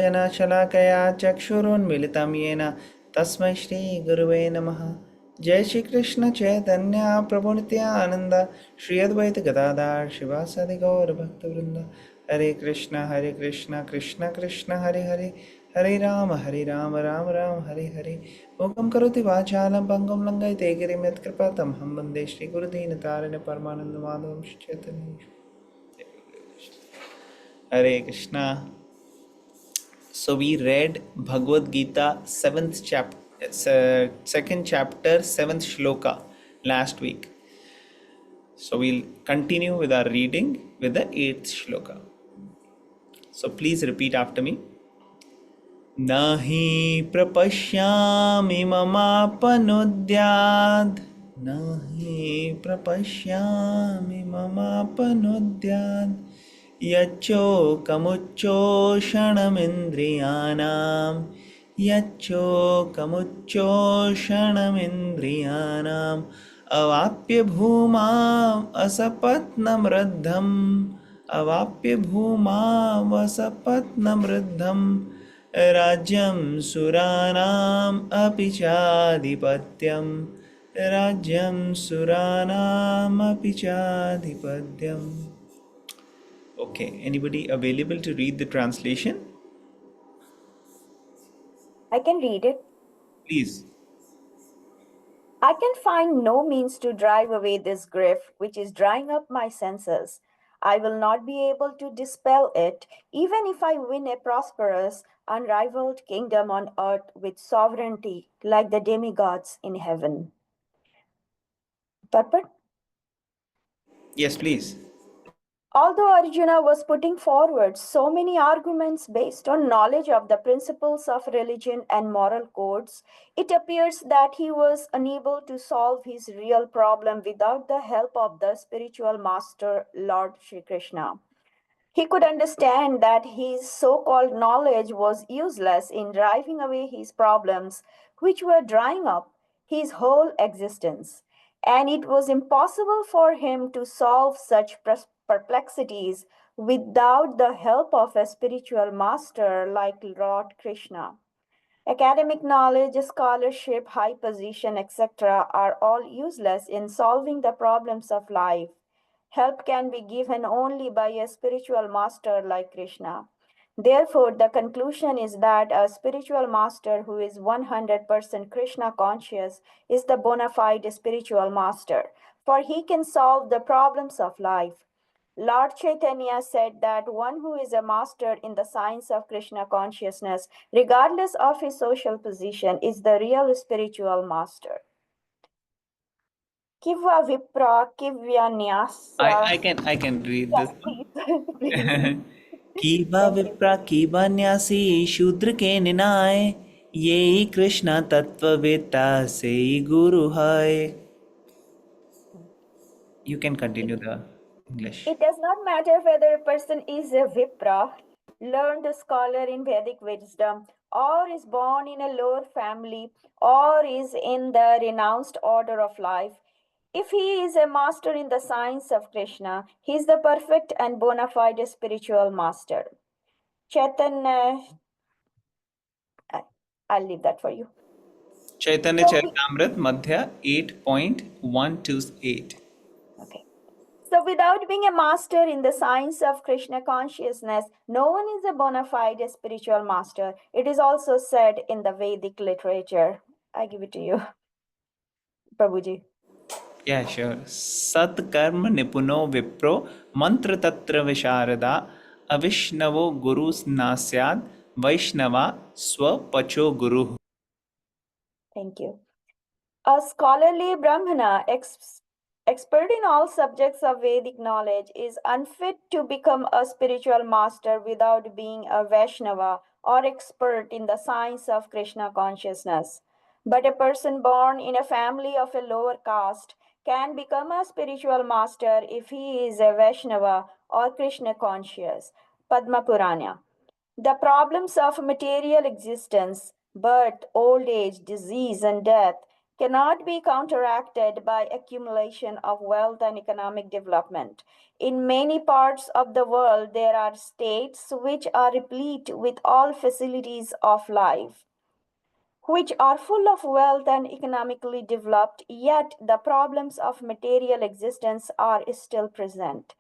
येन शलाकया चक्षुरुन्मिलितं येन तस्मै श्रीगुरुवे नमः। जय श्री कृष्ण चैतन्य प्रभु नित्यानंद श्री अद्वैत गदाधर शिवासादि गौर भक्तवृंद। हरे कृष्ण कृष्ण कृष्ण हरे हरे, हरे राम राम राम हरे हरे। मूकं करोति वाचालं पङ्गुं लङ्घयते गिरिं यत्कृपातमहं वन्दे श्रीगुरुदीनतारिणं परमानन्दमाधवं श्रीचैतन्यं। हरे Krishna. So we read Bhagavad Gita 7th chapter, 2nd chapter, 7th shloka last week. So we'll continue with our reading with the 8th shloka. So please repeat after me. Nahi prapashyami mamapanudyad. Nahi prapashyami mamapanudyad. यच्चोकमुच्चोषणमिन्द्रियाणां यच्चोकमुच्चोषणमिन्द्रियाणाम् अवाप्य भूमाम् असपत्नमृद्धम् अवाप्य भूमाम् असपत्नमृद्धम् राज्यं सुराणाम् अपि चाधिपत्यम् राज्यं सुराणाम् अपि चाधिपत्यम्। Okay, anybody available to read the translation? I can read it. Please. I can find no means to drive away this grief which is drying up my senses. I will not be able to dispel it, even if I win a prosperous, unrivaled kingdom on earth with sovereignty like the demigods in heaven. Purport? Yes, please. Although Arjuna was putting forward so many arguments based on knowledge of the principles of religion and moral codes, it appears that he was unable to solve his real problem without the help of the spiritual master, Lord Shri Krishna. He could understand that his so called knowledge was useless in driving away his problems, which were drying up his whole existence. And it was impossible for him to solve such perplexities without the help of a spiritual master like Lord Krishna. Academic knowledge, scholarship, high position, etc., are all useless in solving the problems of life. Help can be given only by a spiritual master like Krishna. Therefore, the conclusion is that a spiritual master who is 100% Krishna conscious is the bona fide spiritual master, for he can solve the problems of life. Lord Chaitanya said that one who is a master in the science of Krishna consciousness, regardless of his social position, is the real spiritual master. Kiva Vipra Kivya Nyasa. I can read Yeah, this please. Please. one. कीबा Thank you. विप्रा कीबा न्यासी शूद्र के निनाय ये कृष्णा तत्ववेत्ता से गुरु है. You can continue the English. It does not matter whether a person is a Vipra, learned scholar in Vedic wisdom, or is born in a lower family, or is in the renounced order of life. If he is a master in the science of Krishna, he is the perfect and bona fide spiritual master. Chaitanya, I'll leave that for you. Chaitanya So, Charitamrita Madhya 8.128. okay. So, without being a master in the science of Krishna consciousness, no one is a bona fide spiritual master. It is also said in the Vedic literature. I give it to you, Prabhuji. Yeah, sure. Satkarma nipuno vipro mantra tatra visharada avishnavo guru nasyad vaishnava swapacho guru. Thank you. A scholarly Brahmana, expert in all subjects of Vedic knowledge, is unfit to become a spiritual master without being a Vaishnava or expert in the science of Krishna consciousness. But a person born in a family of a lower caste can become a spiritual master if he is a Vaishnava or Krishna conscious. Padma Purana. The problems of material existence, birth, old age, disease, and death cannot be counteracted by accumulation of wealth and economic development. In many parts of the world, there are states which are replete with all facilities of life, which are full of wealth and economically developed, yet the problems of material existence are still present.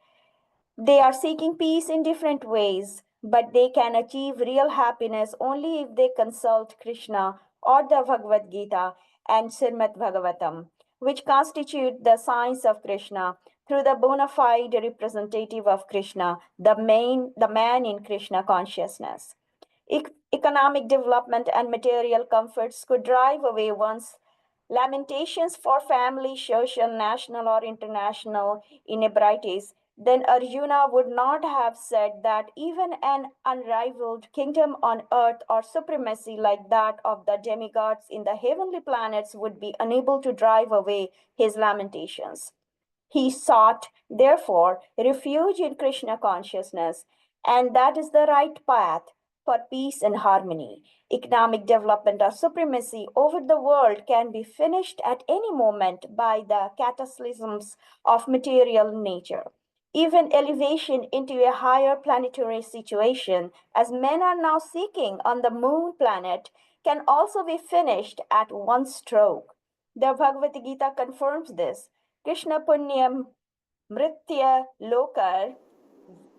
They are seeking peace in different ways, but they can achieve real happiness only if they consult Krishna or the Bhagavad Gita and Srimad Bhagavatam, which constitute the science of Krishna through the bona fide representative of Krishna, the man in Krishna consciousness. Economic development and material comforts could drive away one's lamentations for family, social, national, or international inebrities, then Arjuna would not have said that even an unrivaled kingdom on earth or supremacy like that of the demigods in the heavenly planets would be unable to drive away his lamentations. He sought, therefore, refuge in Krishna consciousness, and that is the right path for peace and harmony. Economic development or supremacy over the world can be finished at any moment by the cataclysms of material nature. Even elevation into a higher planetary situation, as men are now seeking on the moon planet, can also be finished at one stroke. The Bhagavad Gita confirms this. Krishna Punyam Mritya Lokar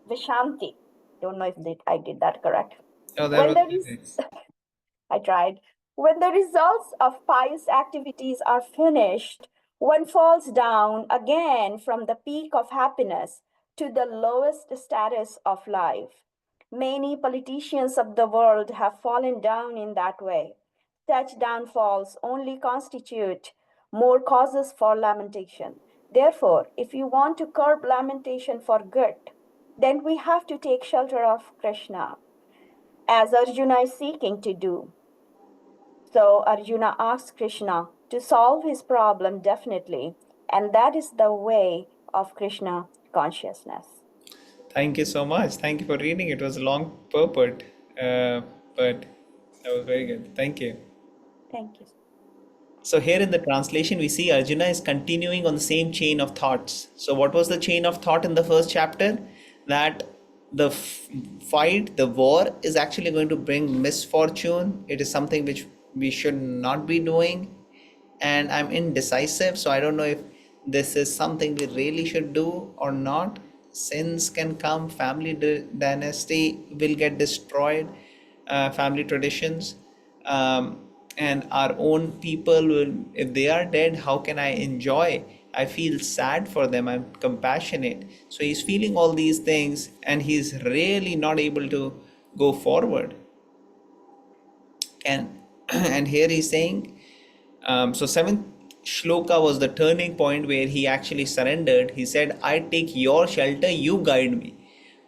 Vishanti. Don't know if I did that correct. Oh, that When was the very nice. I tried. When the results of pious activities are finished, one falls down again from the peak of happiness to the lowest status of life. Many politicians of the world have fallen down in that way. Such downfalls only constitute more causes for lamentation. Therefore, if you want to curb lamentation for good, then we have to take shelter of Krishna, as Arjuna is seeking to do. So Arjuna asks Krishna to solve his problem definitely, and that is the way of Krishna consciousness. Thank you so much. Thank you for reading. It was a long purport, but that was very good. Thank you. Thank you. So here in the translation, we see Arjuna is continuing on the same chain of thoughts. So what was the chain of thought in the first chapter? That the fight, the war is actually going to bring misfortune. It is something which we should not be doing. And I'm indecisive, so I don't know if this is something we really should do or not. Sins can come, family dynasty will get destroyed, family traditions, and our own people will, if they are dead, how can I enjoy? I feel sad for them, I'm compassionate. So he's feeling all these things and he's really not able to go forward. And and here he's saying, so seventh shloka was the turning point where he actually surrendered. He said, I take your shelter, you guide me.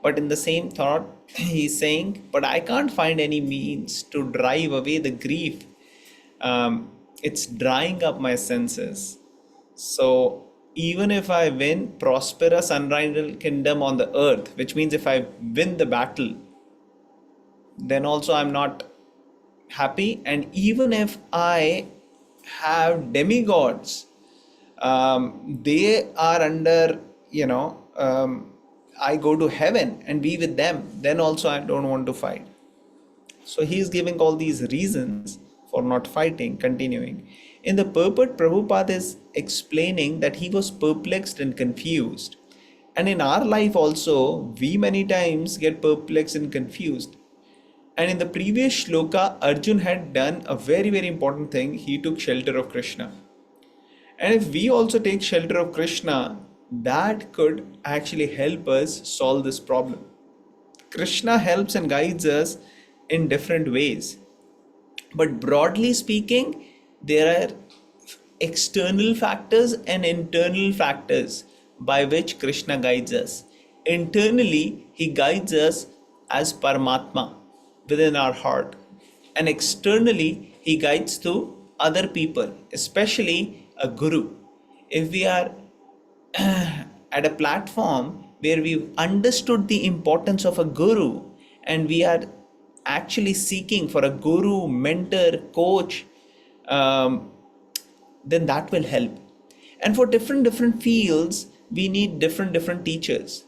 But in the same thought, he's saying, but I can't find any means to drive away the grief. It's drying up my senses. So even if I win prosperous unrivaled kingdom on the earth, which means if I win the battle, then also I'm not happy. And even if I have demigods, they are under, I go to heaven and be with them, then also I don't want to fight. So he is giving all these reasons for not fighting, continuing. In the purport, Prabhupada is explaining that he was perplexed and confused. And in our life also, we many times get perplexed and confused. And in the previous shloka, Arjun had done a very, very important thing. He took shelter of Krishna. And if we also take shelter of Krishna, that could actually help us solve this problem. Krishna helps and guides us in different ways. But broadly speaking, there are external factors and internal factors by which Krishna guides us. Internally, he guides us as Paramatma within our heart. And externally, he guides to other people, especially a guru. If we are at a platform where we've understood the importance of a guru and we are actually seeking for a guru, mentor, coach, then that will help. And for different fields, we need different teachers.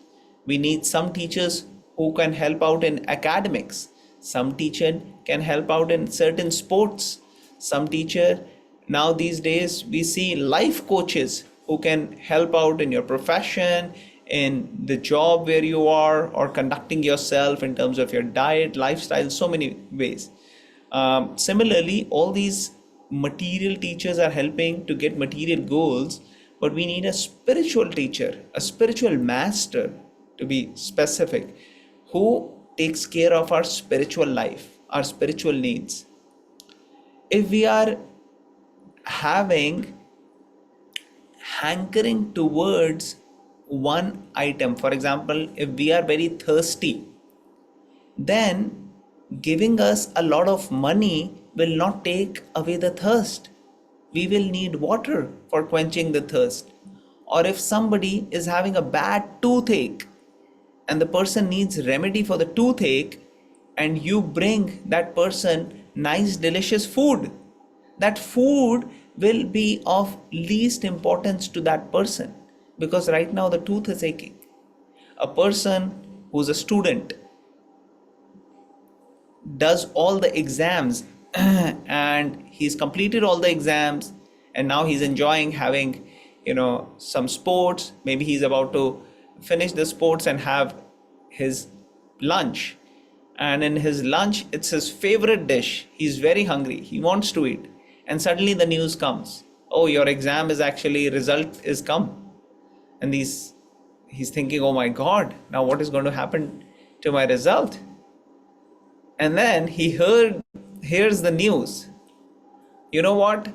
We need some teachers who can help out in academics. Some teacher can help out in certain sports. Some teacher, now these days we see life coaches who can help out in your profession, in the job where you are, or conducting yourself in terms of your diet, lifestyle, so many ways. Similarly, all these material teachers are helping to get material goals, but we need a spiritual teacher, a spiritual master to be specific, who takes care of our spiritual life, our spiritual needs. If we are having hankering towards one item, for example, if we are very thirsty, then giving us a lot of money will not take away the thirst. We will need water for quenching the thirst. Or if somebody is having a bad toothache and the person needs remedy for the toothache, and you bring that person nice delicious food, that food will be of least importance to that person, because right now the tooth is aching. A person who's a student does all the exams and he's completed all the exams, and now he's enjoying having some sports. Maybe he's about to finish the sports and have his lunch, and in his lunch it's his favorite dish. He's very hungry, he wants to eat, and suddenly the news comes, oh, your exam is actually, result is come. And he's thinking, oh my god, now what is going to happen to my result? And then he hears the news, you know what,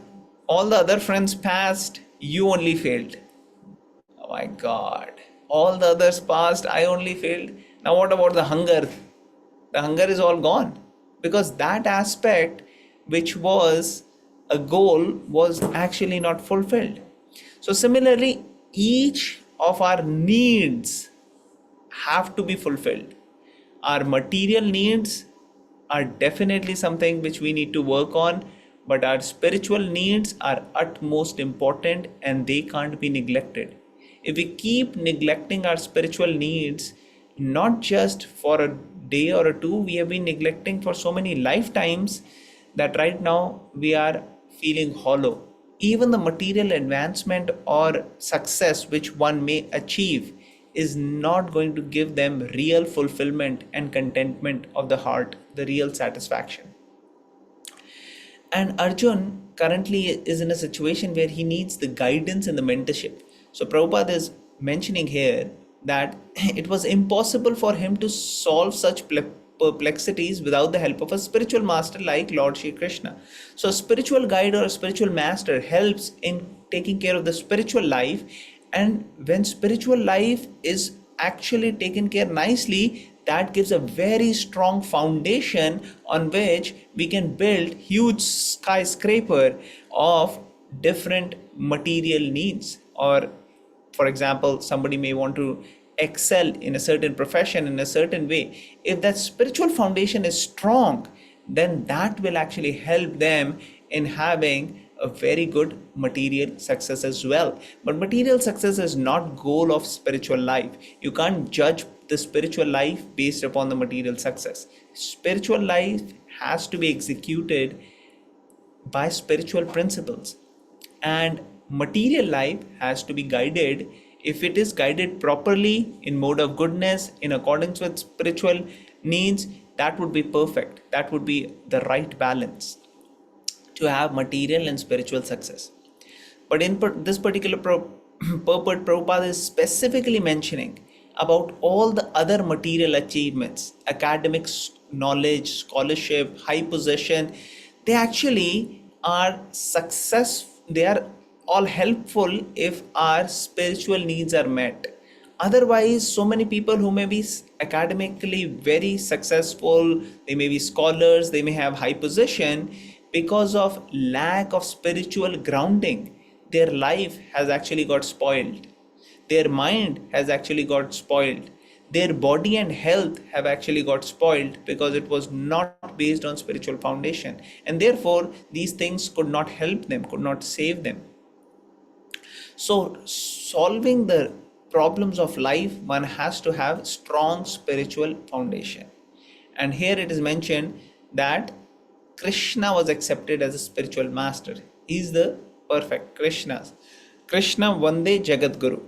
all the other friends passed, you only failed. Oh my god, all the others passed, I only failed. Now what about the hunger? The hunger is all gone, because that aspect which was a goal was actually not fulfilled. So similarly, each of our needs have to be fulfilled. Our material needs are definitely something which we need to work on, but our spiritual needs are utmost important and they can't be neglected. If we keep neglecting our spiritual needs, not just for a day or a two, we have been neglecting for so many lifetimes that right now we are feeling hollow. Even the material advancement or success which one may achieve is not going to give them real fulfillment and contentment of the heart, the real satisfaction. And Arjun currently is in a situation where he needs the guidance and the mentorship. So Prabhupada is mentioning here that it was impossible for him to solve such perplexities without the help of a spiritual master like Lord Shri Krishna. So a spiritual guide or a spiritual master helps in taking care of the spiritual life, and when spiritual life is actually taken care nicely, that gives a very strong foundation on which we can build huge skyscraper of different material needs. Or for example, somebody may want to excel in a certain profession in a certain way. If that spiritual foundation is strong, then that will actually help them in having a very good material success as well. But material success is not goal of spiritual life. You can't judge the spiritual life based upon the material success. Spiritual life has to be executed by spiritual principles, and material life has to be guided. If it is guided properly in mode of goodness in accordance with spiritual needs, that would be perfect. That would be the right balance to have material and spiritual success. But in this particular purport, Prabhupada is specifically mentioning about all the other material achievements, academics, knowledge, scholarship, high position. They actually are they are all helpful if our spiritual needs are met. Otherwise, so many people who may be academically very successful, they may be scholars, they may have high position, because of lack of spiritual grounding, their life has actually got spoiled. Their mind has actually got spoiled. Their body and health have actually got spoiled because it was not based on spiritual foundation. And therefore, these things could not help them, could not save them. So solving the problems of life, one has to have strong spiritual foundation. And here it is mentioned that Krishna was accepted as a spiritual master. He is the perfect Krishna Vande Jagat Guru.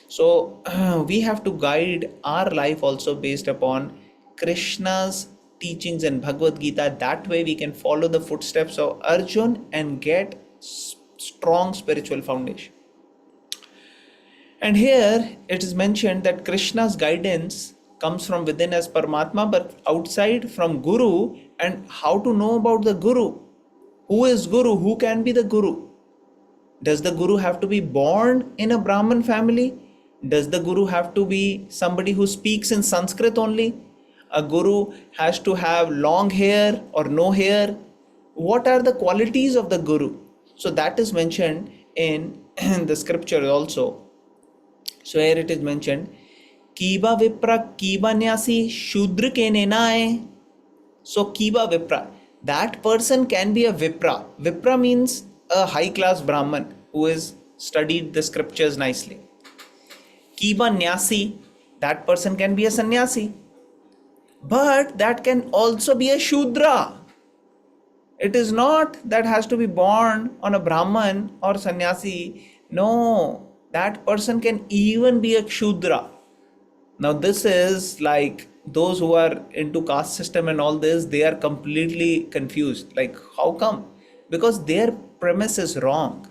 So we have to guide our life also based upon Krishna's teachings and Bhagavad Gita. That way we can follow the footsteps of Arjun and get strong spiritual foundation. And here it is mentioned that Krishna's guidance comes from within as Paramatma, but outside from Guru. And how to know about the Guru? Who is Guru? Who can be the Guru? Does the Guru have to be born in a Brahmin family? Does the Guru have to be somebody who speaks in Sanskrit only? A Guru has to have long hair or no hair? What are the qualities of the Guru? So that is mentioned in the scripture also. So here it is mentioned, Kiba Vipra Kiba Nyasi Shudra ke nenaye. So Kiba Vipra, that person can be a Vipra. Vipra means a high class Brahman who has studied the scriptures nicely. Kiba Nyasi, that person can be a sannyasi. But that can also be a Shudra. It is not that has to be born on a Brahman or sannyasi. No, that person can even be a Shudra. Now this is like those who are into caste system and all this, they are completely confused. Like how come? Because their premise is wrong.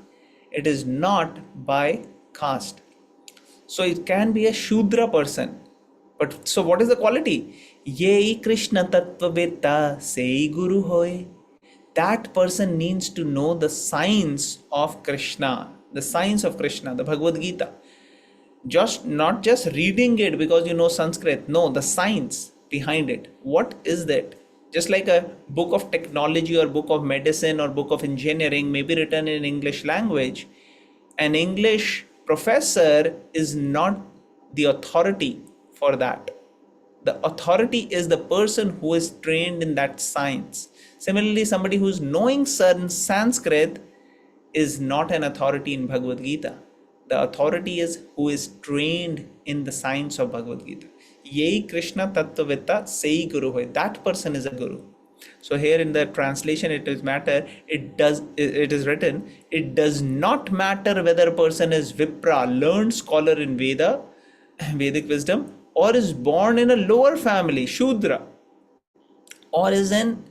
It is not by caste. So it can be a Shudra person. But so what is the quality? Yei Krishna Tattva Veta Sei Guru Hoy. That person needs to know the science of Krishna, the Bhagavad Gita. Just not just reading it because you know Sanskrit. No, the science behind it. What is that? Just like a book of technology or book of medicine or book of engineering may be written in English language. An English professor is not the authority for that. The authority is the person who is trained in that science. Similarly, somebody who is knowing certain Sanskrit is not an authority in Bhagavad Gita. The authority is who is trained in the science of Bhagavad Gita. Yei Krishna Tattvavita Sei Guru Hoy. That person is a guru. So here in the translation it is written, it does not matter whether a person is Vipra, learned scholar in Vedic wisdom, or is born in a lower family, Shudra, or is an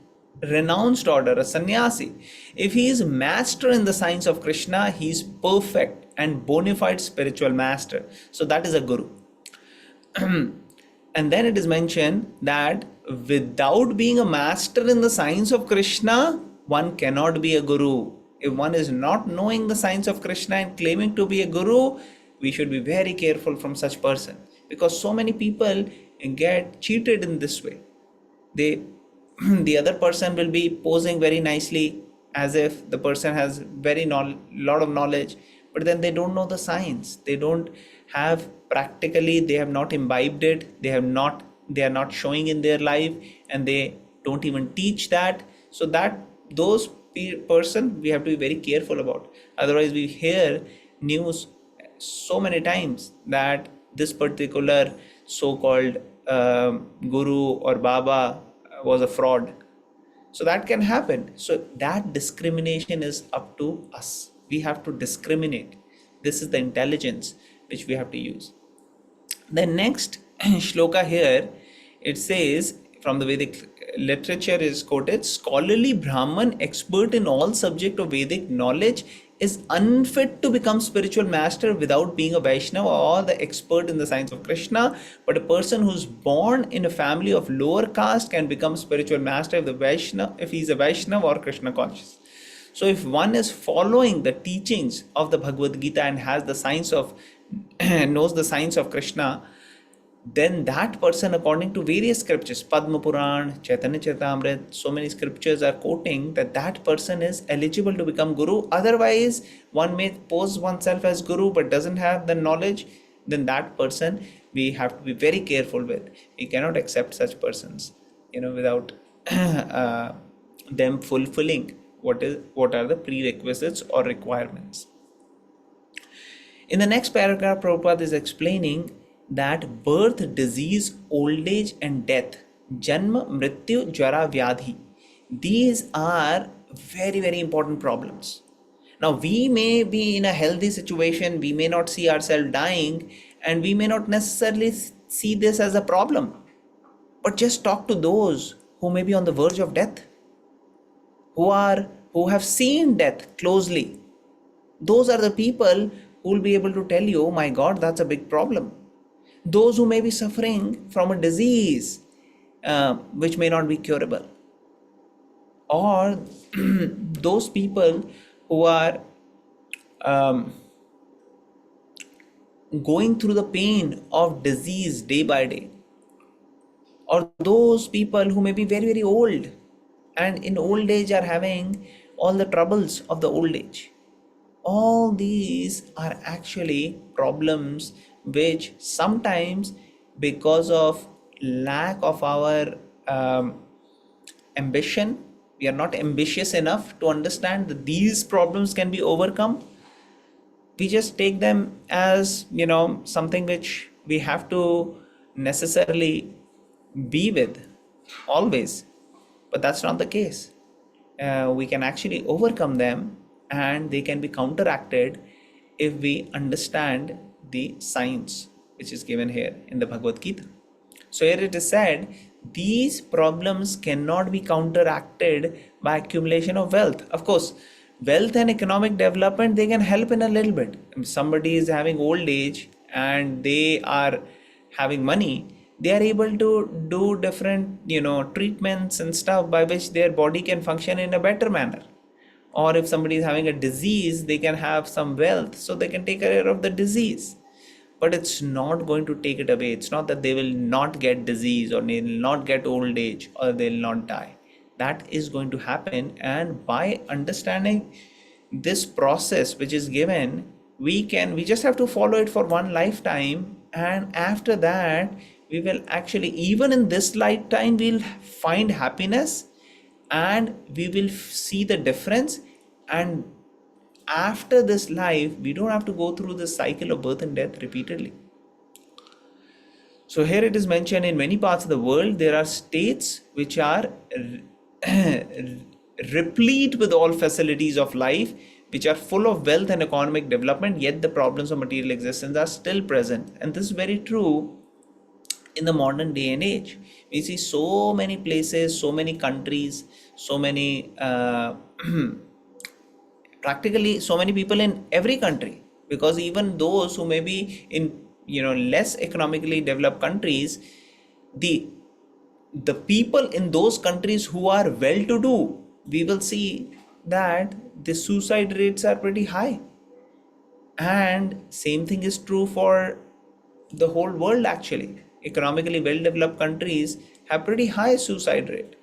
renounced order, a sannyasi. If he is master in the science of Krishna, he is perfect and bona fide spiritual master. So that is a guru. And then it is mentioned that without being a master in the science of Krishna, one cannot be a guru. If one is not knowing the science of Krishna and claiming to be a guru, we should be very careful from such person, because so many people get cheated in this way. The other person will be posing very nicely as if the person has lot of knowledge, but then they don't know the science. They don't have practically, they have not imbibed it, they are not showing in their life, and they don't even teach that. So that those person we have to be very careful about. Otherwise we hear news so many times that this particular so-called guru or baba was a fraud. So that can happen. So that discrimination is up to us. We have to discriminate. This is the intelligence which we have to use. The next shloka here, it says, from the Vedic literature is quoted, scholarly Brahman expert in all subject of Vedic knowledge is unfit to become spiritual master without being a Vaishnava or the expert in the science of Krishna. But a person who's born in a family of lower caste can become spiritual master if he's a Vaishnava or Krishna conscious. So if one is following the teachings of the Bhagavad Gita and has the science of knows the science of Krishna, then that person, according to various scriptures, Padma Puran, Chaitanya Charitamrita, so many scriptures are quoting that person is eligible to become guru. Otherwise, one may pose oneself as guru but doesn't have the knowledge. Then that person we have to be very careful with. We cannot accept such persons, without them fulfilling what are the prerequisites or requirements. In the next paragraph, Prabhupada is explaining that birth, disease, old age, and death, Janma, Mrityu, Jara, Vyadhi, these are very, very important problems. Now, we may be in a healthy situation, we may not see ourselves dying, and we may not necessarily see this as a problem. But just talk to those who may be on the verge of death, who have seen death closely. Those are the people who will be able to tell you, oh my God, that's a big problem. Those who may be suffering from a disease which may not be curable, or those people who are um, going through the pain of disease day by day, or those people who may be very, very old and in old age are having all the troubles of the old age. All these are actually problems which sometimes, because of lack of our ambition, we are not ambitious enough to understand that these problems can be overcome. We just take them as, something which we have to necessarily be with always, but that's not the case. We can actually overcome them, and they can be counteracted if we understand the science which is given here in the Bhagavad Gita. So here it is said, these problems cannot be counteracted by accumulation of wealth. Of course, wealth and economic development, they can help in a little bit. If somebody is having old age and they are having money, they are able to do different, treatments and stuff by which their body can function in a better manner. Or if somebody is having a disease, they can have some wealth so they can take care of the disease. But it's not going to take it away. It's not that they will not get disease, or they will not get old age, or they'll not die. That is going to happen, and by understanding this process which is given, we just have to follow it for one lifetime, and after that we will actually, even in this lifetime, we'll find happiness, and we will see the difference. And after this life, we don't have to go through this cycle of birth and death repeatedly. So here it is mentioned, in many parts of the world there are states which are replete with all facilities of life, which are full of wealth and economic development, yet the problems of material existence are still present. And this is very true in the modern day and age. We see so many places, so many countries, so many practically so many people in every country, because even those who may be in less economically developed countries, the people in those countries who are well to do, we will see that the suicide rates are pretty high. And same thing is true for the whole world. Actually, economically well developed countries have pretty high suicide rate.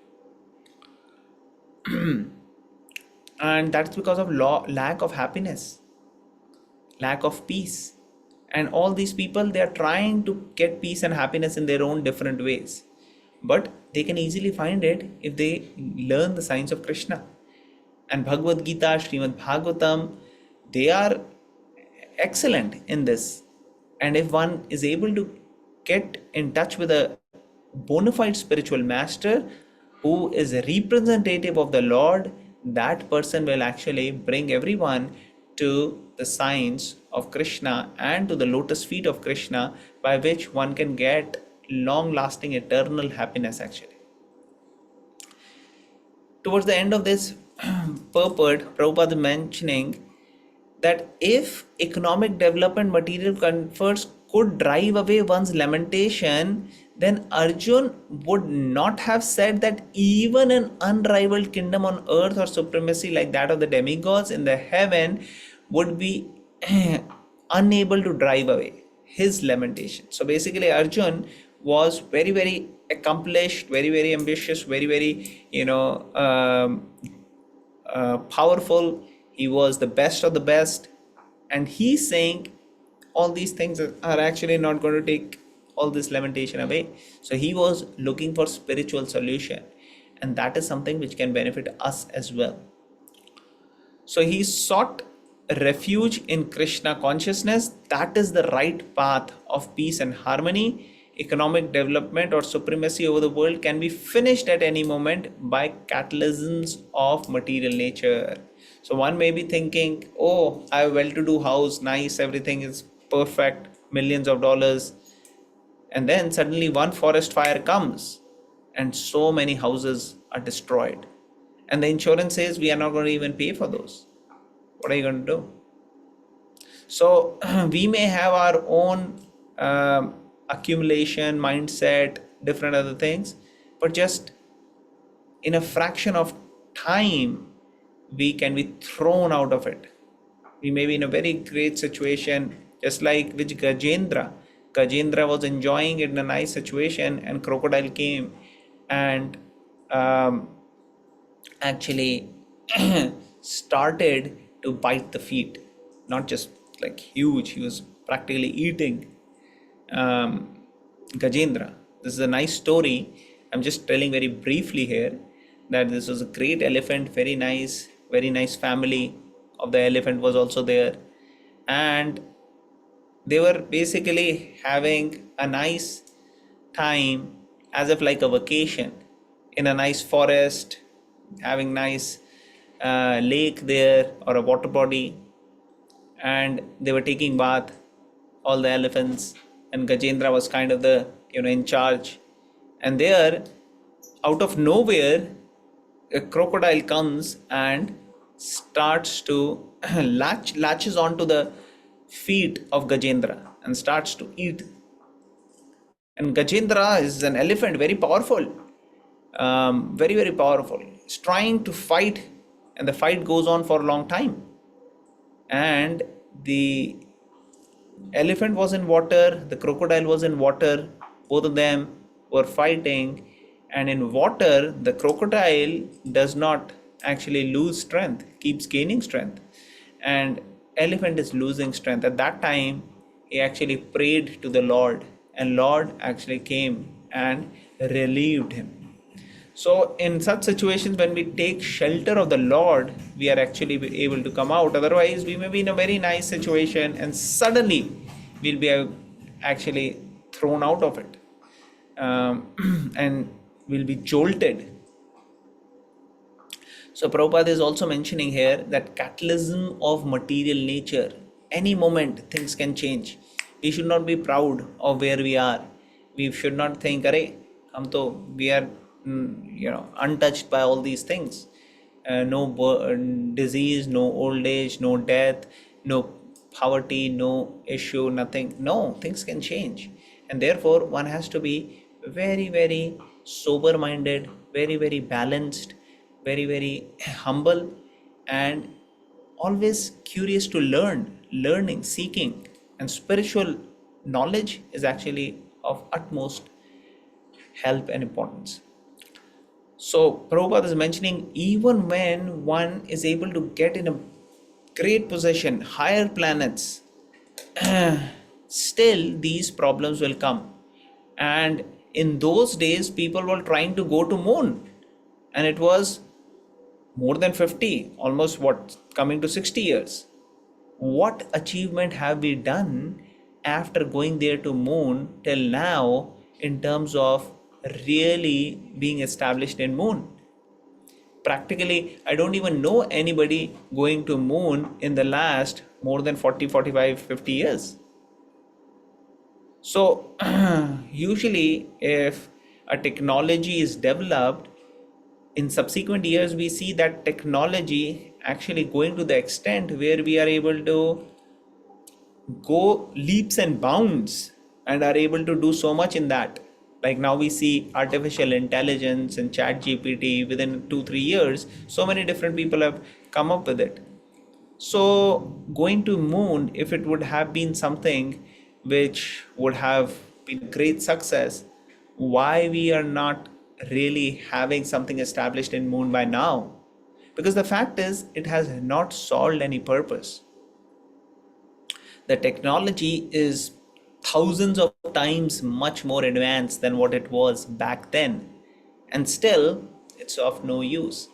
And that's because of lack of happiness, lack of peace. And all these people, they are trying to get peace and happiness in their own different ways, but they can easily find it if they learn the science of Krishna. And Bhagavad Gita, Srimad Bhagavatam, they are excellent in this. And if one is able to get in touch with a bona fide spiritual master who is a representative of the Lord, that person will actually bring everyone to the science of Krishna and to the lotus feet of Krishna, by which one can get long lasting eternal happiness actually. Towards the end of this purport, Prabhupada is mentioning that if economic development, material comforts could drive away one's lamentation, then Arjun would not have said that even an unrivaled kingdom on earth or supremacy like that of the demigods in the heaven would be unable to drive away his lamentation. So basically, Arjun was very, very accomplished, very, very ambitious, very, very, powerful. He was the best of the best. And he's saying all these things are actually not going to take all this lamentation away. So he was looking for spiritual solution, and that is something which can benefit us as well. So he sought refuge in Krishna consciousness, that is the right path of peace and harmony. Economic development or supremacy over the world can be finished at any moment by catalysms of material nature. So one may be thinking, oh, I have a well-to-do house, nice, everything is perfect, millions of dollars, and then suddenly one forest fire comes and so many houses are destroyed. And the insurance says we are not going to even pay for those. What are you going to do? So we may have our own accumulation, mindset, different other things, but just in a fraction of time, we can be thrown out of it. We may be in a very great situation, just like which Gajendra. Gajendra was enjoying it in a nice situation, and crocodile came and actually started to bite the feet. Not just like huge, he was practically eating Gajendra. This is a nice story. I'm just telling very briefly here that this was a great elephant, very nice family of the elephant was also there, and they were basically having a nice time as if like a vacation in a nice forest, having nice lake there or a water body, and they were taking bath, all the elephants, and Gajendra was kind of the in charge. And there, out of nowhere, a crocodile comes and starts to latches onto the feet of Gajendra and starts to eat. And Gajendra is an elephant, very powerful, very powerful. He's trying to fight, and the fight goes on for a long time. And the elephant was in water, the crocodile was in water, both of them were fighting. And in water, the crocodile does not actually lose strength, keeps gaining strength, and elephant is losing strength. At that time, he actually prayed to the Lord, and Lord actually came and relieved him. So in such situations, when we take shelter of the Lord, we are actually able to come out. Otherwise, we may be in a very nice situation and suddenly we'll be actually thrown out of it, and we'll be jolted. So Prabhupada is also mentioning here that catalysm of material nature, any moment things can change. We should not be proud of where we are. We should not think, "Arey, we are untouched by all these things. No disease, no old age, no death, no poverty, no issue, nothing." No, things can change, and therefore one has to be very sober minded, very balanced, very humble, and always curious to learning, seeking. And spiritual knowledge is actually of utmost help and importance. So Prabhupada is mentioning, even when one is able to get in a great position, higher planets, still these problems will come. And in those days, people were trying to go to moon, and it was more than 50, almost coming to 60 years. What achievement have we done after going there to moon till now in terms of really being established in moon? Practically, I don't even know anybody going to moon in the last more than 40, 45, 50 years. So usually if a technology is developed, in subsequent years we see that technology actually going to the extent where we are able to go leaps and bounds and are able to do so much in that. Like now we see artificial intelligence and chat GPT within 2-3 years, so many different people have come up with it. So going to moon, if it would have been something which would have been great success, why we are not really having something established in moon by now? Because the fact is, it has not solved any purpose. The technology is thousands of times much more advanced than what it was back then, and still it's of no use.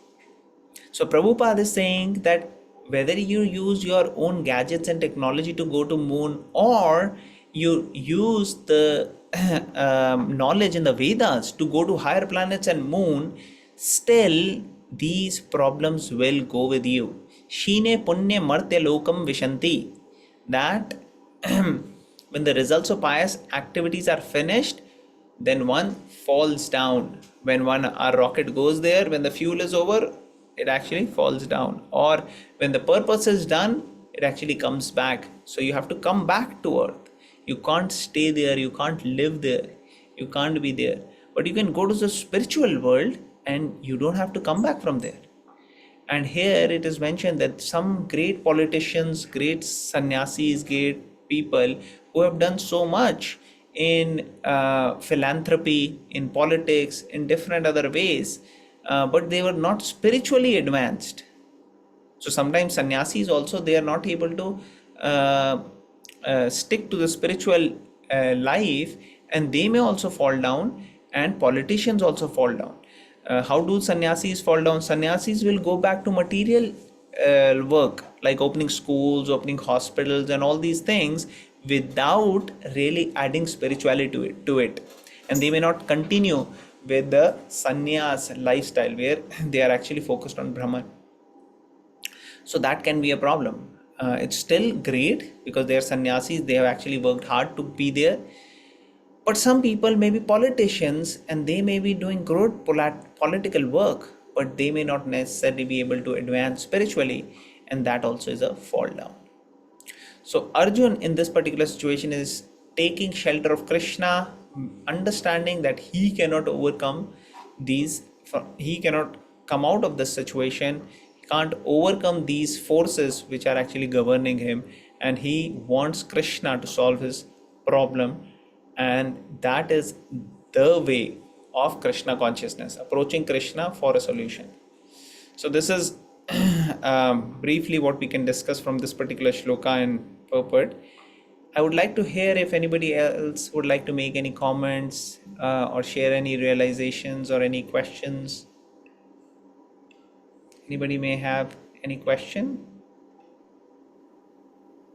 So Prabhupada is saying that whether you use your own gadgets and technology to go to moon, or you use the knowledge in the Vedas to go to higher planets and moon, still these problems will go with you. Shine punya martya lokam vishanti. That when the results of pious activities are finished, then one falls down. When one our rocket goes there, when the fuel is over, it actually falls down. Or when the purpose is done, it actually comes back. So you have to come back to earth. You can't stay there, you can't live there, you can't be there. But you can go to the spiritual world and you don't have to come back from there. And here it is mentioned that some great politicians, great sannyasis, great people who have done so much in philanthropy, in politics, in different other ways, but they were not spiritually advanced. So sometimes sannyasis also, they are not able to uh, stick to the spiritual life, and they may also fall down, and politicians also fall down. How do sannyasis fall down? Sannyasis will go back to material work, like opening schools, opening hospitals, and all these things, without really adding spirituality to it. And they may not continue with the sannyas lifestyle where they are actually focused on Brahman. So that can be a problem. It's still great because they are sannyasis, they have actually worked hard to be there. But some people may be politicians and they may be doing good political work, but they may not necessarily be able to advance spiritually, and that also is a fall down. So Arjun in this particular situation is taking shelter of Krishna, understanding that he cannot overcome these, he cannot come out of this situation, he can't overcome these forces which are actually governing him, and he wants Krishna to solve his problem, and that is the way of Krishna consciousness, approaching Krishna for a solution. So this is briefly what we can discuss from this particular shloka and purport. I would like to hear if anybody else would like to make any comments or share any realizations or any questions. Anybody may have any question?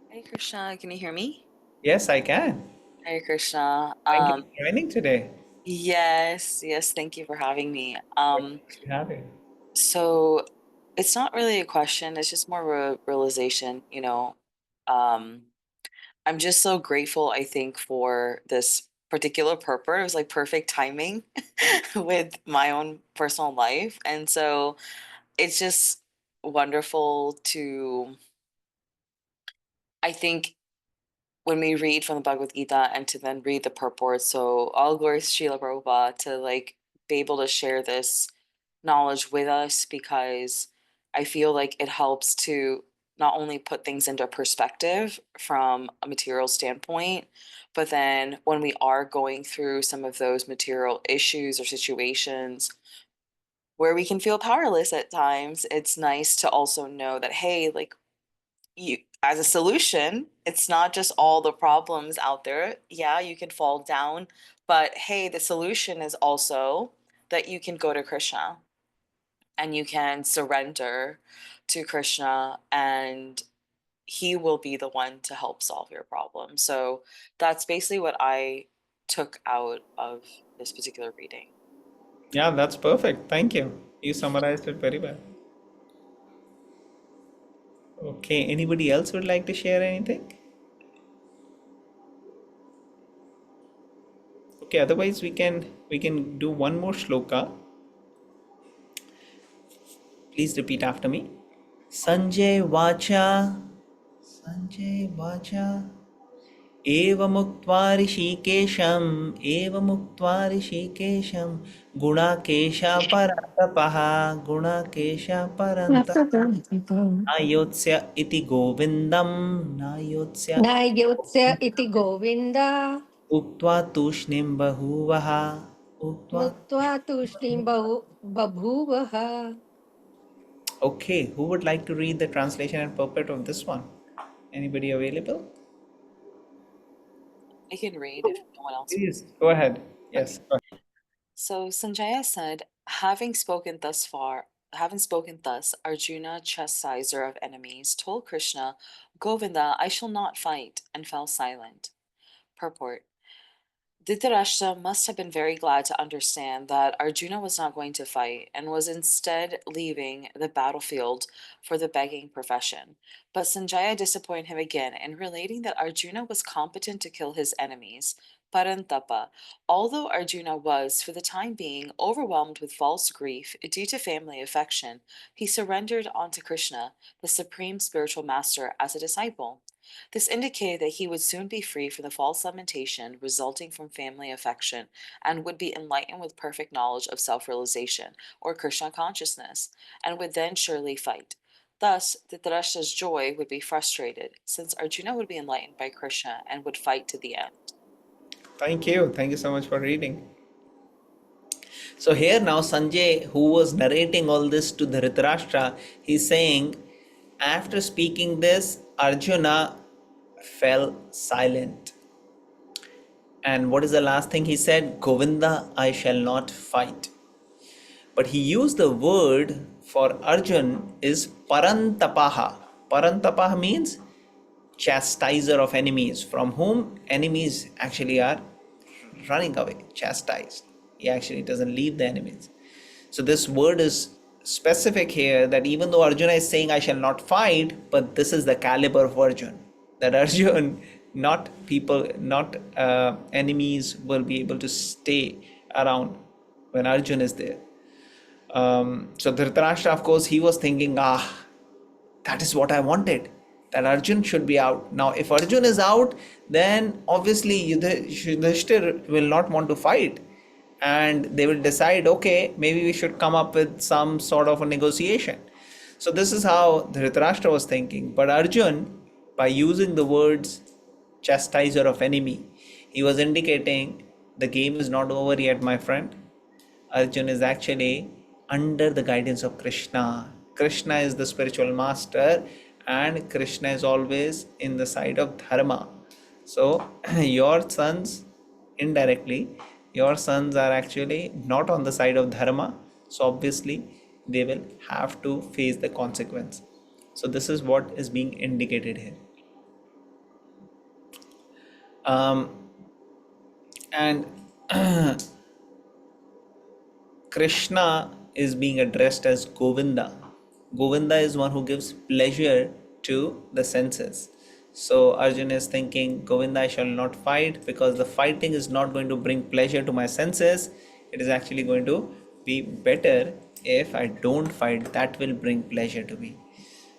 Hare Krishna, can you hear me? Yes, I can. Hare Krishna. Thank you for joining today. Yes, thank you for having me. Nice to have you. So it's not really a question, it's just more of a realization, Um, I'm just so grateful, I think, for this particular purport. It was like perfect timing with my own personal life. And so it's just wonderful to, I think, when we read from the Bhagavad Gita and to then read the purport. So all glories to Srila Prabhupada to like be able to share this knowledge with us, because I feel like it helps to not only put things into perspective from a material standpoint, but then when we are going through some of those material issues or situations where we can feel powerless at times, it's nice to also know that, hey, like, you, as a solution, it's not just all the problems out there. Yeah, you can fall down, but hey, the solution is also that you can go to Krishna and you can surrender to Krishna, and he will be the one to help solve your problem. So that's basically what I took out of this particular reading. Yeah, that's perfect. Thank you. You summarized it very well. Okay, anybody else would like to share anything? Okay, otherwise we can do one more shloka. Please repeat after me. Sanjay Vacha, Sanjay Vacha, एवमुक्त्वा ऋषिकेशम् एवमुक्त्वा ऋषिकेशं गुणाकेश परन्तपः गुणाकेश परन्तप नायोत्स्य इति गोविन्दं नायोत्स्य नायोत्स्य इति गोविन्द उक्त्वा तूष्णीं बभूवः उक्त्वा. मुक्त्वा तूष्णीं बभूवः. Okay, who would like to read the translation and purport of this one? Anybody available? I can read if no one else. Please go ahead. Okay. Yes. Go ahead. So Sanjaya said, having spoken thus far, having spoken thus, Arjuna, chastiser of enemies, told Krishna, Govinda, I shall not fight, and fell silent. Purport. Dhritarashtra must have been very glad to understand that Arjuna was not going to fight and was instead leaving the battlefield for the begging profession. But Sanjaya disappointed him again in relating that Arjuna was competent to kill his enemies. Parantapa. Although Arjuna was, for the time being, overwhelmed with false grief due to family affection, he surrendered unto Krishna, the supreme spiritual master, as a disciple. This indicated that he would soon be free from the false lamentation resulting from family affection and would be enlightened with perfect knowledge of self realization, or Krishna consciousness, and would then surely fight. Thus, Dhritarashtra's joy would be frustrated, since Arjuna would be enlightened by Krishna and would fight to the end. Thank you. Thank you so much for reading. So here now Sanjay, who was narrating all this to Dhritarashtra, he's saying, after speaking this, Arjuna fell silent. And what is the last thing he said? Govinda, I shall not fight. But he used the word for Arjun is Parantapaha. Parantapaha means chastiser of enemies, from whom enemies actually are running away, chastised. He actually doesn't leave the enemies. So this word is specific here, that even though Arjuna is saying I shall not fight, but this is the caliber of Arjun. That Arjun, not people, not enemies will be able to stay around when Arjun is there. So Dhritarashtra, of course, he was thinking, that is what I wanted, that Arjun should be out. Now, if Arjun is out, then obviously Yudhishthir will not want to fight. And they will decide, okay, maybe we should come up with some sort of a negotiation. So this is how Dhritarashtra was thinking. But Arjun, by using the words chastiser of enemy, he was indicating the game is not over yet, my friend. Arjun is actually under the guidance of Krishna. Krishna is the spiritual master, and Krishna is always in the side of Dharma. So, your sons, indirectly, your sons are actually not on the side of Dharma. So, obviously, they will have to face the consequence. So, this is what is being indicated here. And Krishna is being addressed as Govinda. Govinda is one who gives pleasure to the senses. So Arjuna is thinking, Govinda, I shall not fight, because the fighting is not going to bring pleasure to my senses. It is actually going to be better if I don't fight. That will bring pleasure to me.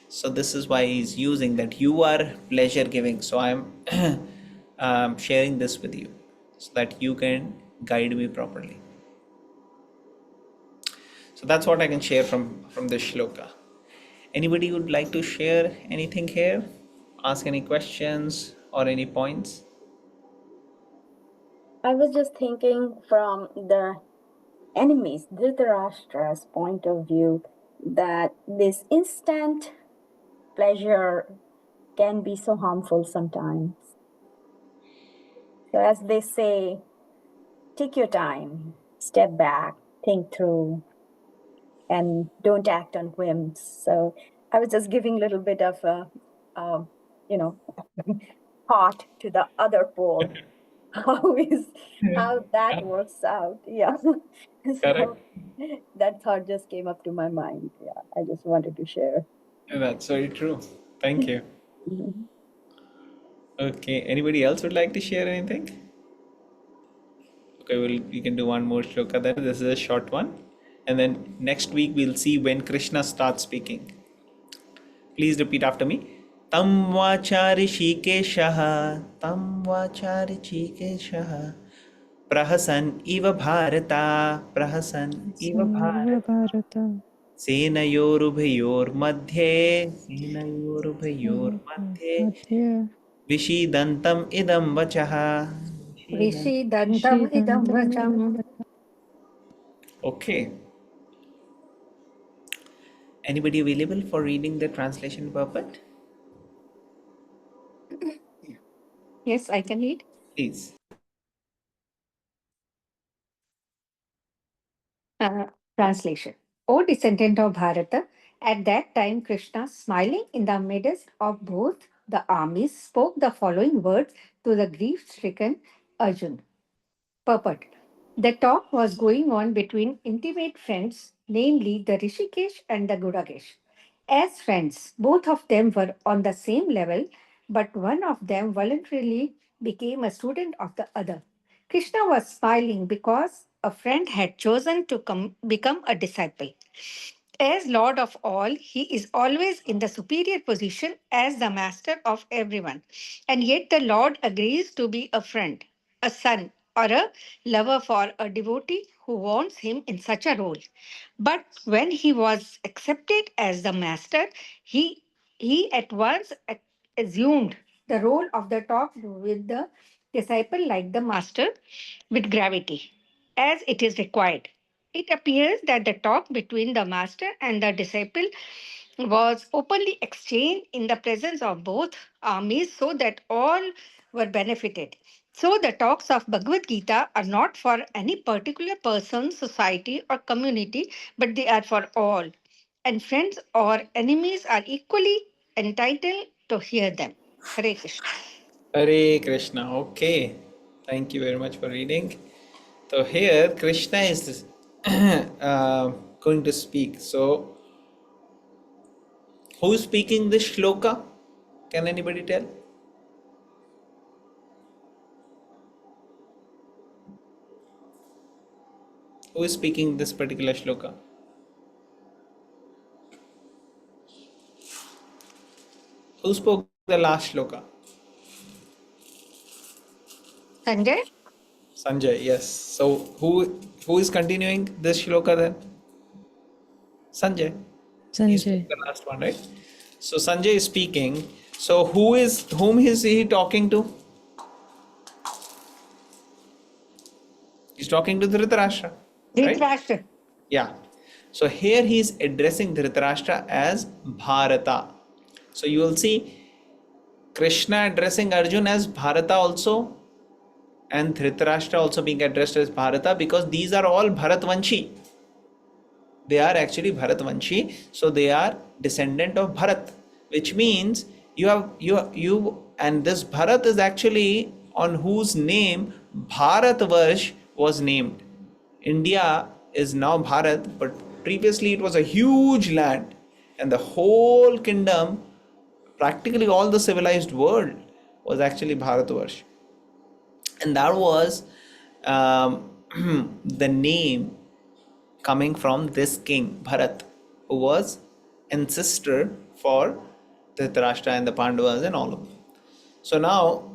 So this is why he's using that you are pleasure giving. So I'm sharing this with you so that you can guide me properly. So that's what I can share from this shloka. Anybody would like to share anything here? Ask any questions or any points? I was just thinking from the enemies, Dhritarashtra's point of view, that this instant pleasure can be so harmful sometimes. So, as they say, take your time, step back, think through, and don't act on whims. So, I was just giving a little bit of a, thought to the other pole. How that works out? Yeah. So that thought just came up to my mind. Yeah, I just wanted to share. That's very true. Thank you. Mhm. Okay, anybody else would like to share anything? Okay, we can do one more shloka then. This is a short one. And then next week we'll see when Krishna starts speaking. Please repeat after me. Tam vachari shikeshaha, tam vachari shikeshaha, prahasan iva bharata, prahasan iva bharata. सेनयोरुभयोर्मध्ये विषीदन्तम् इदं वचः. Vishidantam idam vacham. Okay. Anybody available for reading the translation purport? Yes, I can read. Please. Translation. O descendant of Bharata, at that time Krishna, smiling in the midst of both the armies, spoke the following words to the grief-stricken Arjun. Purport. The talk was going on between intimate friends, namely the Rishikesh and the Gudakesh. As friends, both of them were on the same level, but one of them voluntarily became a student of the other. Krishna was smiling because a friend had chosen to become a disciple. As Lord of all, he is always in the superior position as the master of everyone. And yet the Lord agrees to be a friend, a son, or a lover for a devotee who wants him in such a role. But when he was accepted as the master, he at once assumed the role of the talk with the disciple like the master with gravity, as it is required. It appears that the talk between the master and the disciple was openly exchanged in the presence of both armies so that all were benefited. So, the talks of Bhagavad Gita are not for any particular person, society, or community, but they are for all. And friends or enemies are equally entitled to hear them. Hare Krishna. Hare Krishna. Okay. Thank you very much for reading. So here Krishna is going to speak. So who is speaking this shloka? Can anybody tell? Who is speaking this particular shloka? Who spoke the last shloka? Sanjay? Sanjay, yes. So who is continuing this shloka then? Sanjay. He spoke Sanjay. the last one, right? So Sanjay is speaking. So whom is he talking to? He's talking to Dhritarashtra, right? Dhritarashtra. Yeah. So here he is addressing Dhritarashtra as Bharata. So you will see Krishna addressing Arjun as Bharata also, and Dhritarashtra also being addressed as Bharata, because these are all Bharatvanshi. They are actually Bharatvanshi, so they are descendant of Bharat, which means you and this Bharat is actually on whose name Bharatvarsh was named. India is now Bharat, but previously it was a huge land, and the whole kingdom, practically all the civilized world, was actually Bharatvarsh, and that was um, the name coming from this king Bharat, who was ancestor for Dhritarashtra and the Pandavas and all of them. So now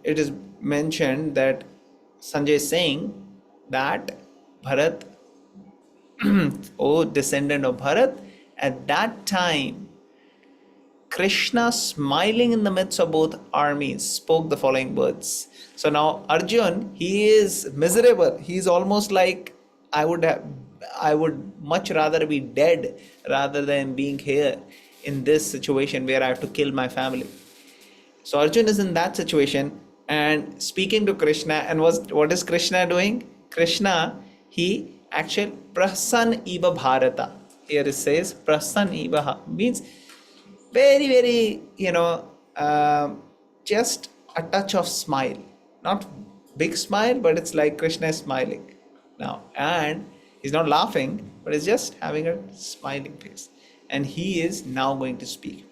it is mentioned that Sanjay is saying that Bharat, O descendant of Bharat, at that time Krishna, smiling in the midst of both armies, spoke the following words. So now Arjun, he is miserable. He is almost like, I would much rather be dead rather than being here in this situation where I have to kill my family. So Arjun is in that situation and speaking to Krishna. And what is Krishna doing? Krishna, he actually prasan iva bharata. Here it says prasan iva means very very just a touch of smile, not big smile, but it's like Krishna is smiling now, and he's not laughing, but he's just having a smiling face, and he is now going to speak.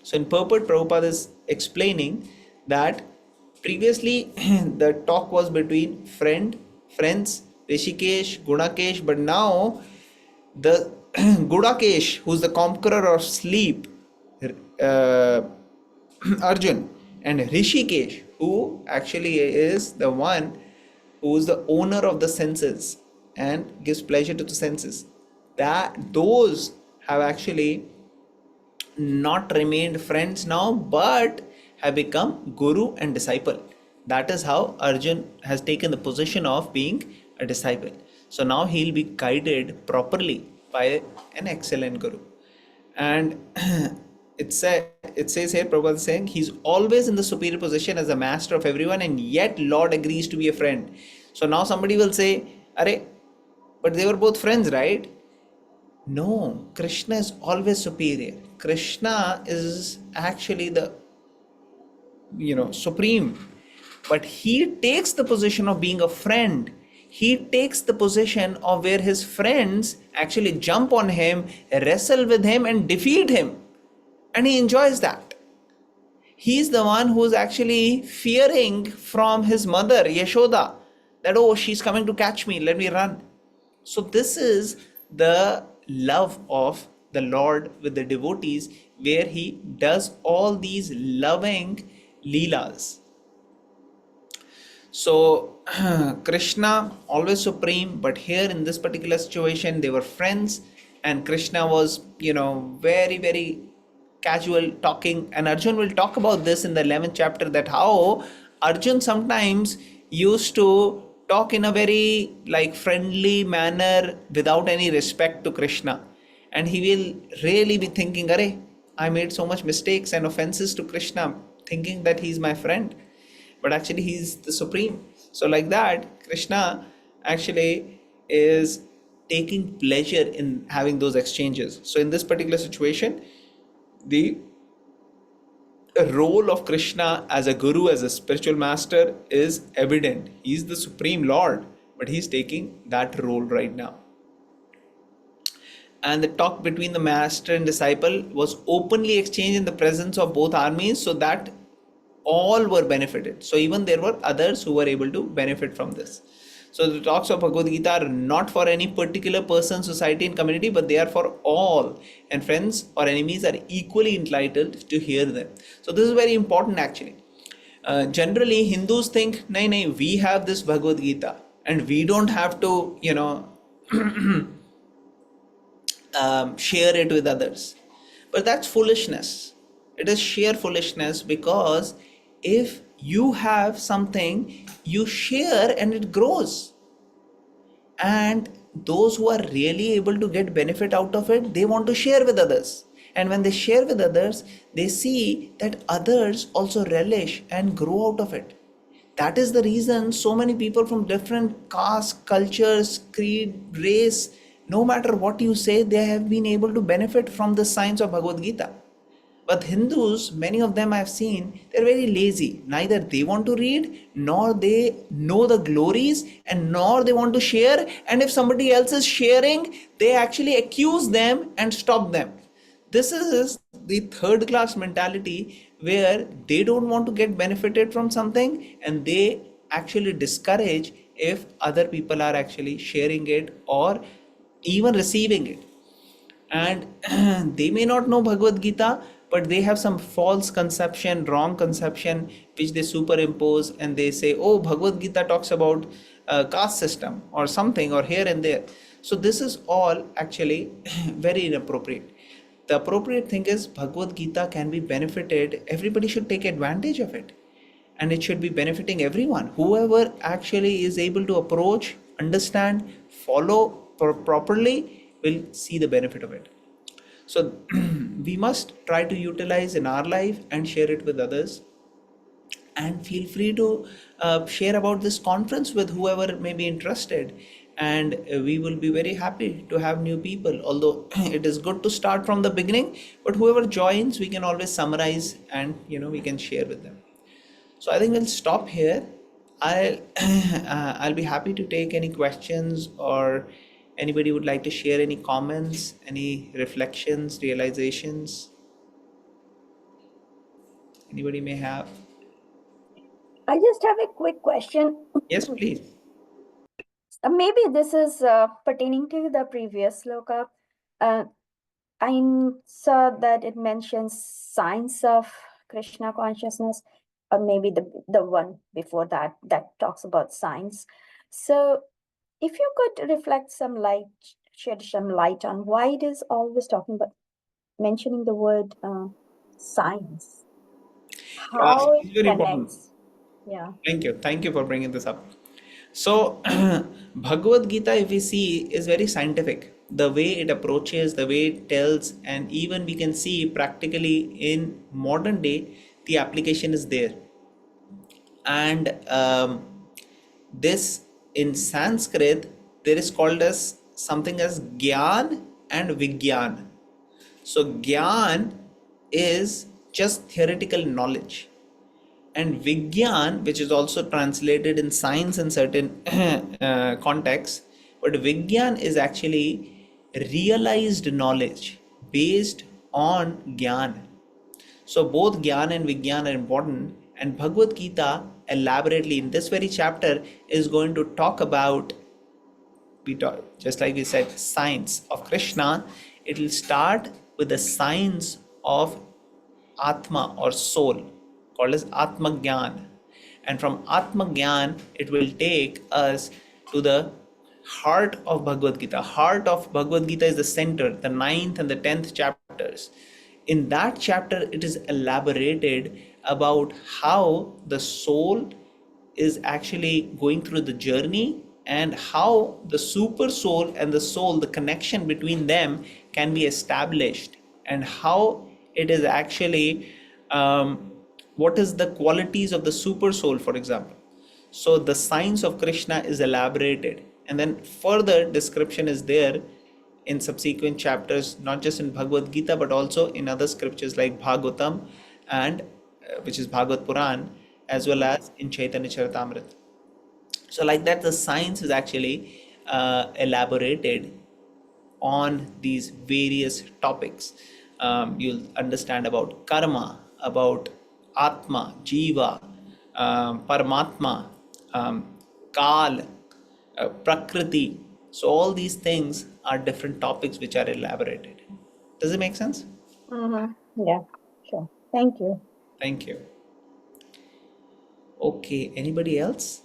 So in purport, Prabhupada is explaining that previously the talk was between friends, Rishikesh, Gunakesh, but now the Gudakesh, who's the conqueror of sleep, uh, Arjun, and Rishikesh, who actually is the one who is the owner of the senses and gives pleasure to the senses, that those have actually not remained friends now, but have become guru and disciple. That is how Arjun has taken the position of being a disciple. So now he'll be guided properly by an excellent guru. And it says here, Prabhupada is saying he's always in the superior position as a master of everyone, and yet Lord agrees to be a friend. So now somebody will say, Are, but they were both friends, right? No, Krishna is always superior. Krishna is actually the supreme, but he takes the position of being a friend. He takes the position of where his friends actually jump on him, wrestle with him and defeat him, and he enjoys that. He's the one who's actually fearing from his mother Yashoda that, oh, she's coming to catch me, let me run. So this is the love of the Lord with the devotees, where he does all these loving leelas. So Krishna always supreme, but here in this particular situation they were friends, and Krishna was very very casual talking, and Arjun will talk about this in the 11th chapter, that how Arjun sometimes used to talk in a very like friendly manner without any respect to Krishna, and he will really be thinking, "Arey, I made so much mistakes and offenses to Krishna, thinking that he's my friend, but actually he's the supreme." So like that, Krishna actually is taking pleasure in having those exchanges. So in this particular situation, the role of Krishna as a guru, as a spiritual master, is evident. He's the supreme Lord, but he's taking that role right now. And the talk between the master and disciple was openly exchanged in the presence of both armies, so that all were benefited. So even there were others who were able to benefit from this. So the talks of Bhagavad Gita are not for any particular person, society and community, but they are for all, and friends or enemies are equally entitled to hear them. So this is very important actually. Generally Hindus think, nahi nahi, we have this Bhagavad Gita and we don't have to share it with others. But that's foolishness. It is sheer foolishness, because if you have something, you share and it grows. And those who are really able to get benefit out of it, they want to share with others. And when they share with others, they see that others also relish and grow out of it. That is the reason so many people from different castes, cultures, creed, race, no matter what you say, they have been able to benefit from the science of Bhagavad Gita. But Hindus, many of them I have seen, they're very lazy. Neither they want to read, nor they know the glories, and nor they want to share. And if somebody else is sharing, they actually accuse them and stop them. This is the third class mentality, where they don't want to get benefited from something, and they actually discourage if other people are actually sharing it or even receiving it. And they may not know Bhagavad Gita, but they have some false conception, wrong conception, which they superimpose, and they say, oh, Bhagavad Gita talks about caste system or something, or here and there. So this is all actually very inappropriate. The appropriate thing is Bhagavad Gita can be benefited, everybody should take advantage of it, and it should be benefiting everyone. Whoever actually is able to approach, understand, follow properly will see the benefit of it. So we must try to utilize in our life and share it with others. And feel free to share about this conference with whoever may be interested, and we will be very happy to have new people, although it is good to start from the beginning, but whoever joins, we can always summarize, and we can share with them. So I think we'll stop here. I'll I'll be happy to take any questions, or anybody would like to share any comments, any reflections, realizations anybody may have. I just have a quick question. Yes, please. Maybe this is pertaining to the previous sloka. Uh, I saw that it mentions signs of Krishna consciousness, or maybe the one before that talks about signs. So, if you could reflect some light, shed some light on why it is always talking about mentioning the word signs, Yeah, how it it's very important. connects. Yeah. Thank you for bringing this up. So Bhagavad Gita, if we see, is very scientific. The way it approaches, the way it tells, and even we can see practically in modern day, the application is there. And this in Sanskrit, there is called as something as Gyan and Vigyan. So Gyan is just theoretical knowledge, and Vigyan, which is also translated in science in certain contexts, but Vigyan is actually realized knowledge based on Gyan. So both Gyan and Vigyan are important, and Bhagavad Gita elaborately in this very chapter is going to talk about, just like we said, science of Krishna. It will start with the science of Atma or soul, called as Atma Gyan. And from Atma Gyan, it will take us to the heart of Bhagavad Gita. Heart of Bhagavad Gita is the center, the ninth and the 10th chapters. In that chapter, it is elaborated about how the soul is actually going through the journey, and how the super soul and the soul, the connection between them can be established, and how it is actually what is the qualities of the super soul, for example. So the science of Krishna is elaborated, and then further description is there in subsequent chapters, not just in Bhagavad Gita but also in other scriptures like Bhagavatam, and which is Bhagavad Puran, as well as in Chaitanya Charitamrita. So like that, the science is actually elaborated on these various topics. You'll understand about karma, about atma, jiva, paramatma, kal, prakriti. So all these things are different topics which are elaborated. Does it make sense? Yeah, sure. Thank you. Thank you. Okay, anybody else?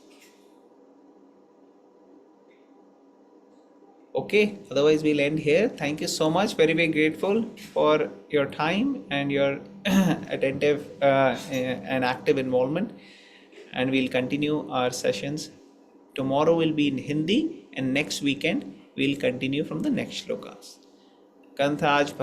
Okay, otherwise we'll end here. Thank you so much. Very, very grateful for your time and your attentive and active involvement. And we'll continue our sessions. Tomorrow will be in Hindi, and next weekend we'll continue from the next shlokas. Kanthaj